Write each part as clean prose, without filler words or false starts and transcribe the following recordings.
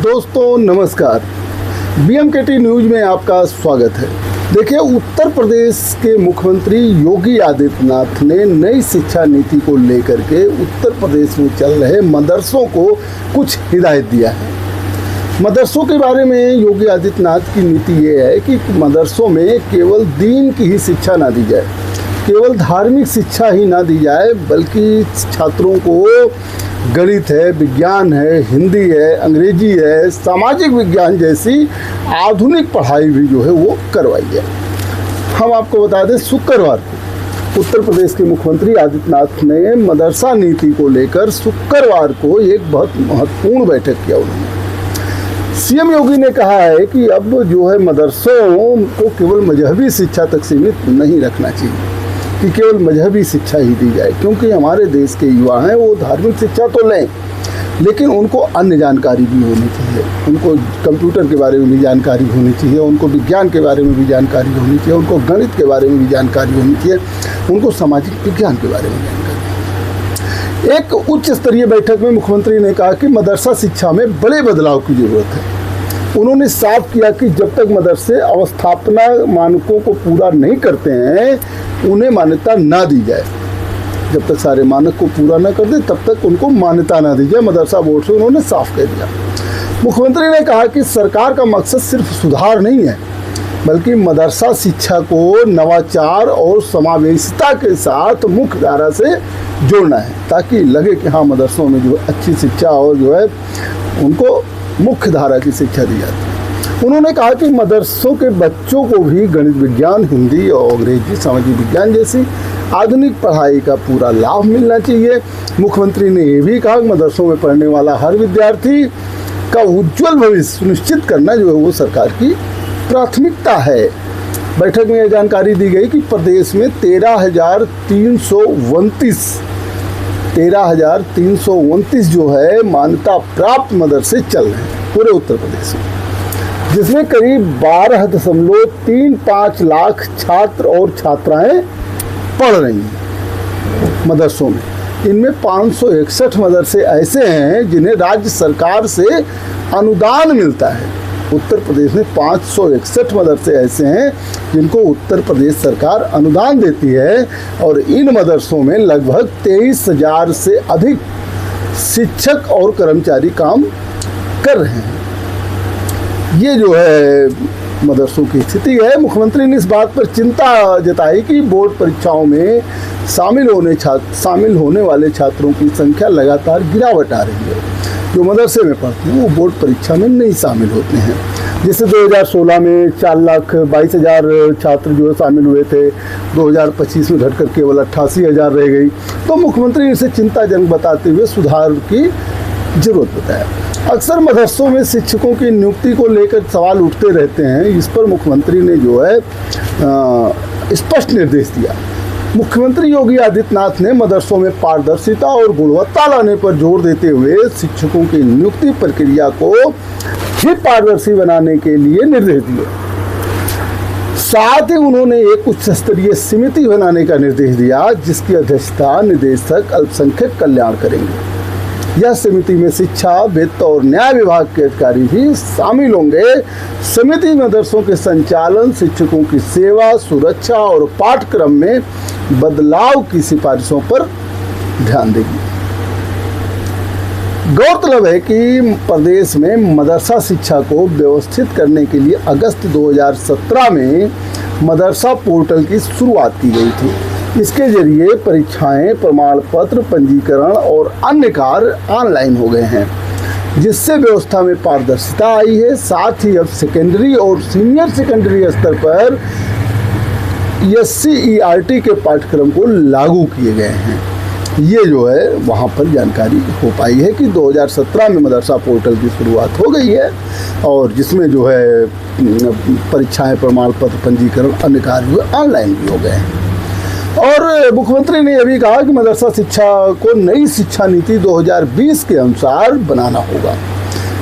दोस्तों नमस्कार, BMKT news में आपका स्वागत है। देखिए, उत्तर प्रदेश के मुख्यमंत्री योगी आदित्यनाथ ने नई शिक्षा नीति को लेकर के उत्तर प्रदेश में चल रहे मदरसों को कुछ हिदायत दिया है। मदरसों के बारे में योगी आदित्यनाथ की नीति ये है कि मदरसों में केवल दीन की ही शिक्षा ना दी जाए, केवल धार्मिक शिक्षा ही ना दी जाए, बल्कि छात्रों को गणित है, विज्ञान है, हिंदी है, अंग्रेजी है, सामाजिक विज्ञान जैसी आधुनिक पढ़ाई भी जो है वो करवाई जाए। हम आपको बता दें, शुक्रवार को उत्तर प्रदेश के मुख्यमंत्री आदित्यनाथ ने मदरसा नीति को लेकर शुक्रवार को एक बहुत महत्वपूर्ण बैठक किया। उन्होंने सीएम योगी ने कहा है कि अब जो है मदरसों को केवल मजहबी शिक्षा तक सीमित नहीं रखना चाहिए कि केवल मजहबी शिक्षा ही दी जाए, क्योंकि हमारे देश के युवा हैं वो धार्मिक शिक्षा तो लें, लेकिन उनको अन्य जानकारी भी होनी चाहिए। उनको कंप्यूटर के बारे में भी जानकारी होनी चाहिए, उनको विज्ञान के बारे में भी जानकारी होनी चाहिए, उनको गणित के बारे में भी जानकारी होनी चाहिए, उनको सामाजिक विज्ञान के बारे में जानकारी। एक उच्च स्तरीय बैठक में मुख्यमंत्री ने कहा कि मदरसा शिक्षा में बड़े बदलाव की जरूरत है। उन्होंने साफ किया कि जब तक मदरसे अवस्थापना मानकों को पूरा नहीं करते हैं उन्हें मान्यता ना दी जाए। जब तक सारे मानक को पूरा ना कर दे तब तक उनको मान्यता ना दी जाए, मदरसा बोर्ड से उन्होंने साफ कह दिया। मुख्यमंत्री ने कहा कि सरकार का मकसद सिर्फ सुधार नहीं है, बल्कि मदरसा शिक्षा को नवाचार और समावेशिता के साथ मुख्य धारा से जोड़ना है, ताकि लगे कि हाँ, मदरसों में जो अच्छी शिक्षा और जो है उनको मुख्य धारा की शिक्षा दी जाती है। उन्होंने कहा कि मदरसों के बच्चों को भी गणित, विज्ञान, हिंदी और अंग्रेजी, सामाजिक विज्ञान जैसी आधुनिक पढ़ाई का पूरा लाभ मिलना चाहिए। मुख्यमंत्री ने ये भी कहा कि मदरसों में पढ़ने वाला हर विद्यार्थी का उज्जवल भविष्य सुनिश्चित करना जो है वो सरकार की प्राथमिकता है। बैठक में यह जानकारी दी गई कि प्रदेश में 13,329 जो है मान्यता प्राप्त मदरसे चल रहे हैं पूरे उत्तर प्रदेश में, जिसमें करीब 12.35 लाख छात्र और छात्राएं पढ़ रही हैं मदरसों में। इनमें 561 मदरसे ऐसे हैं जिन्हें राज्य सरकार से अनुदान मिलता है। उत्तर प्रदेश में 561 मदरसे ऐसे हैं जिनको उत्तर प्रदेश सरकार अनुदान देती है, और इन मदरसों में लगभग 23,000 से अधिक शिक्षक और कर्मचारी काम कर रहे हैं। ये जो है मदरसों की स्थिति है। मुख्यमंत्री ने इस बात पर चिंता जताई कि बोर्ड परीक्षाओं में शामिल होने वाले छात्रों की संख्या लगातार गिरावट आ रही है। जो मदरसे में पढ़ते हैं वो बोर्ड परीक्षा में नहीं शामिल होते हैं। जैसे 2016 में 4,22,000 छात्र जो है शामिल हुए थे, 2025 में घटकर केवल 88,000 रह गई। तो मुख्यमंत्री ने इसे चिंताजनक बताते हुए सुधार की जरूरत बताया। अक्सर मदरसों में शिक्षकों की नियुक्ति को लेकर सवाल उठते रहते हैं। इस पर मुख्यमंत्री ने जो है स्पष्ट निर्देश दिया। मुख्यमंत्री योगी आदित्यनाथ ने मदरसों में पारदर्शिता और गुणवत्ता लाने पर जोर देते हुए शिक्षकों की नियुक्ति प्रक्रिया को भी पारदर्शी बनाने के लिए निर्देश दिए। साथ ही उन्होंने एक उच्च स्तरीय समिति बनाने का निर्देश दिया, जिसकी अध्यक्षता निदेशक अल्पसंख्यक कल्याण करेंगे। यह समिति में शिक्षा, वित्त और न्याय विभाग के अधिकारी भी शामिल होंगे। समिति मदरसों के संचालन, शिक्षकों की सेवा, सुरक्षा और पाठ्यक्रम में बदलाव की सिफारिशों पर ध्यान देगी। गौरतलब है कि प्रदेश में मदरसा शिक्षा को व्यवस्थित करने के लिए अगस्त 2017 में मदरसा पोर्टल की शुरुआत की गई थी। इसके जरिए परीक्षाएं, प्रमाण पत्र, पंजीकरण और अन्य कार्य ऑनलाइन हो गए हैं, जिससे व्यवस्था में पारदर्शिता आई है। साथ ही अब सेकेंडरी और सीनियर सेकेंडरी स्तर पर SCERT के पाठ्यक्रम को लागू किए गए हैं। ये जो है वहाँ पर जानकारी हो पाई है कि 2017 में मदरसा पोर्टल की शुरुआत हो गई है, और जिसमें जो है परीक्षाएं, प्रमाण पत्र, पंजीकरण, अन्य कार्य ऑनलाइन भी हो गए हैं। और मुख्यमंत्री ने यह भी कहा कि मदरसा शिक्षा को नई शिक्षा नीति 2020 के अनुसार बनाना होगा।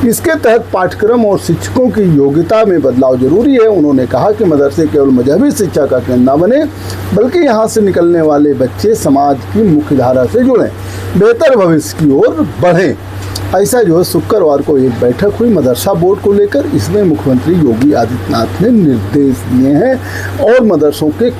इसके तहत पाठ्यक्रम और शिक्षकों की योग्यता में बदलाव जरूरी है। उन्होंने कहा कि मदरसे केवल मजहबी शिक्षा का केंद्र न बने, बल्कि यहाँ से निकलने वाले बच्चे समाज की मुख्य धारा से जुड़ें, बेहतर भविष्य की ओर बढ़ें। ऐसा जो है शुक्रवार को एक बैठक हुई मदरसा बोर्ड को लेकर। इसमें मुख्यमंत्री योगी आदित्यनाथ ने निर्देश दिए हैं और मदरसों के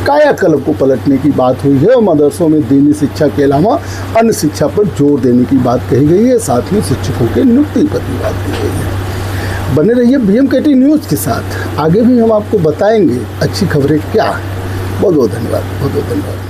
कायाकल्प को पलटने की बात हुई है और मदरसों में दीनी शिक्षा के अलावा अन्य शिक्षा पर जोर देने की बात कही गई है। साथ ही शिक्षकों के नियुक्ति पर भी बात की गई है। बने रहिए BMKT न्यूज़ के साथ, आगे भी हम आपको बताएंगे अच्छी खबरें क्या है। बहुत बहुत धन्यवाद, बहुत बहुत धन्यवाद।